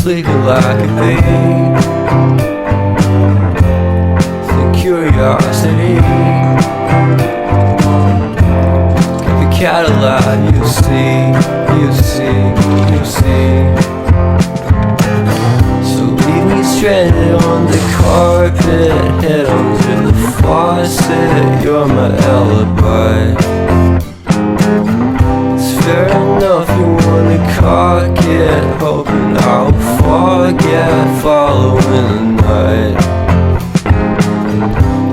sleeping like a bee. The curiosity, keep the cat alive. You see, you see, you see. So leave me stranded on the carpet, head under the faucet. You're my alibi. Fair enough, you wanna cock it, hoping I'll forget, following the night.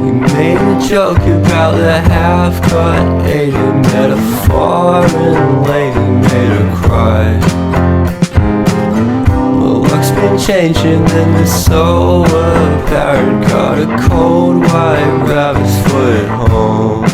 We made a joke about the half-cut, ate a metaphor, and lady made her cry. Well, luck's been changing, and it's so apparent. Got a cold white rabbit's foot at home.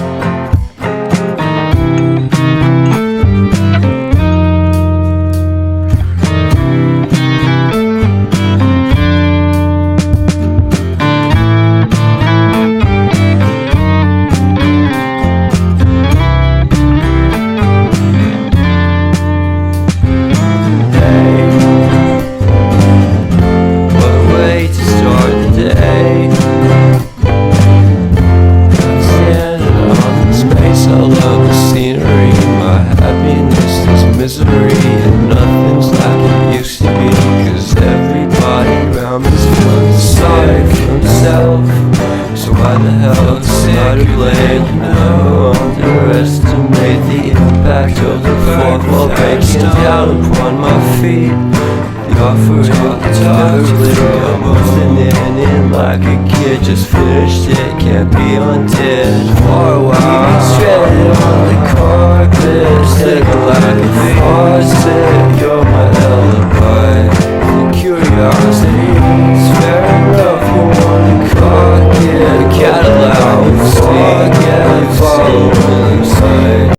Just finished it, can't be undid for a while. Stranded on the carpet, sitting like a faucet.